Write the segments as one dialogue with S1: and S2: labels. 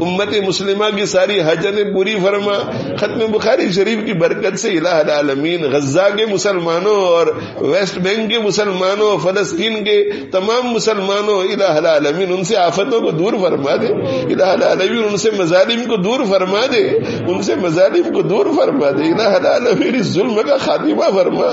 S1: امت مسلمہ کی ساری حاجتیں پوری فرما. ختم بخاری شریف کی برکت سے الہ العالمین غزہ کے مسلمانوں اور ویسٹ بینک کے مسلمانوں، فلسطین کے تمام مسلمانوں، الہ العالمین ان سے آفتوں کو دور فرما دے. الہ العالمین ان سے مظالم کو دور فرما دے، ان سے مظالم کو دور فرما دے. الہ العالمین ظلم کا خاتمہ فرما،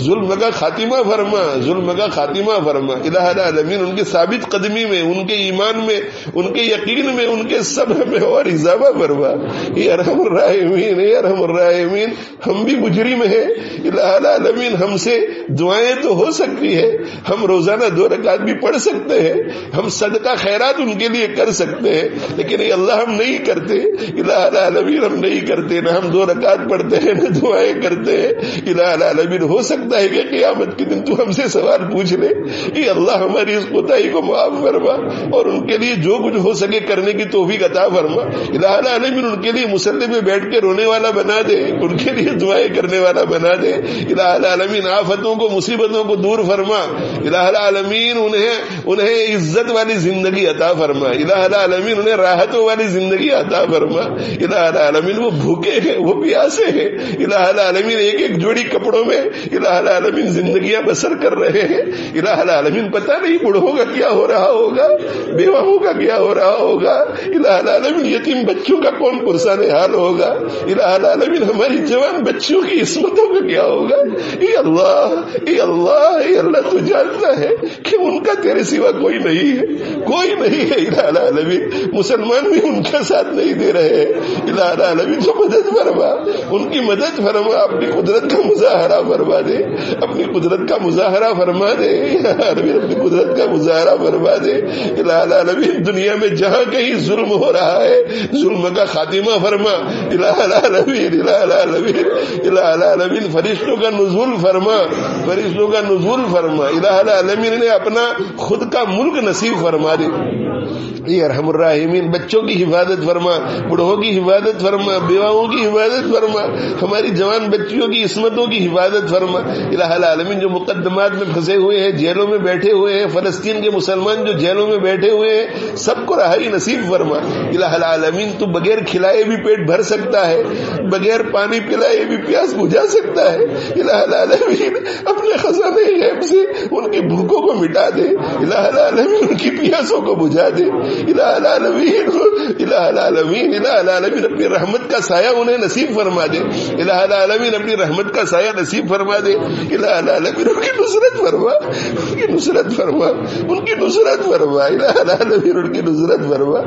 S1: ظلم کا خاتمہ فرما، ظلم کا خاتمہ فرما. الہ العالمین ان کے ثابت قدمی میں، ان کے ایمان میں، ان کے یقین میں، ان کے صبر میں اور اضافہ فرما. یا ارحم الراحمین، یا ارحم الراحمین. ہم بھی مجرم ہیں الہ العالمین، ہم سے دعائیں تو ہو سکتی ہے، ہم روزانہ 2 رکعت بھی پڑھ سکتے ہیں، ہم صدقہ خیرات ان کے لیے کر سکتے ہیں، لیکن اے اللہ ہم نہیں کرتے. الہ العالمین ہم نہیں کرتے، نہ ہم 2 رکعت پڑھتے ہیں، نہ دعائیں کرتے ہیں. الہ العالمین ہو سکتا ہے کہ قیامت کے دن تو ہم سے سوال پوچھ لے. اے اللہ ہماری اس کوتاہی کو معاف فرما اور ان کے لیے جو کچھ ہو سکے کرنے کی توفیق عطا فرما. الہ العالمین ان کے لیے مصلی پہ بیٹھ کے رونے والا بنا دے، ان کے لیے دعائیں کرنے والا بنا دے. الہ العالمین آفتوں کو، مصیبتوں کو دور فرما. الہ العالمین انہیں عزت والی زندگی عطا فرما. الہ العالمین انہیں راحتوں والی زندگی عطا فرما. الہ العالمین وہ بھوکے ہیں، وہ پیاسے ہیں. الہ العالمین ایک جوڑی کپڑوں میں الہ العالمین زندگیاں بسر کر رہے ہیں. الہ العالمین پتہ نہیں بوڑھوں کا کیا ہو رہا ہوگا، بیواؤں کا کیا ہو رہا ہوگا. الہ العالمین یتیم بچوں کا کون پرسان حال ہوگا. الہ العالمین ہماری جوان بچیوں کی عصمتوں کا کیا ہوگا. اے اللہ، اے اللہ، اے اللہ تو جانتا ہے کہ ان کا تیرے سوا کوئی نہیں ہے، کوئی نہیں ہے. الہ العالمین مسلمان بھی ان کا ساتھ نہیں دے رہے ہیں. الہ العالمین تو مدد فرما، ان کی مدد فرما. اپنی قدرت کا مظاہرہ فرما دے، اپنی قدرت کا مظاہرہ فرما دے. اپنی قدرت کا مظاہرہ فرما دے. الہ العالمین دنیا میں جہاں کہیں ظلم ہو رہا ہے ظلم کا خاتمہ فرما. الہ العالمین، الہ العالمین، الہ العالمین فرشتوں کا نزول فرما، فرشتوں کا نزول فرما. الہ العالمین نے اپنا خود کا ملک نصیب فرما دے. اے ارحم الراحمین بچوں کی حفاظت فرما، بڑھوں کی حفاظت فرما، بیواؤں کی حفاظت فرما، ہماری جوان بچیوں کی عصمتوں کی حفاظت فرما. الہ العالمین جو مقدمات میں پھنسے ہوئے ہیں، جیلوں میں بیٹھے ہوئے ہیں، فلسطین کے مسلمان جو جیلوں میں بیٹھے ہوئے ہیں سب کو رہائی نصیب فرما. الہ العالمین تو بغیر کھلائے بھی پیٹ بھر سکتا ہے، بغیر پانی پلائے بھی پیاس بجھا سکتا ہے. الہ العالمین اپنے خزانے غیب سے ان کی بھوکوں کو مٹا دے. الہ العالمین ان کی پیاسوں کو بجھا دے. الہ العالمین، الہ العالمین، الہ العالمین اپنی رحمت کا سایہ انہیں نصیب فرما دے. الہ العالمین اپنی رحمت کا سایہ نصیب فرما دے. الہ العالمین ان کی نصرت فرما، ان کی نصرت فرما، ان کی نصرت فرما. الہ العالمین ان کی نصرت فرما.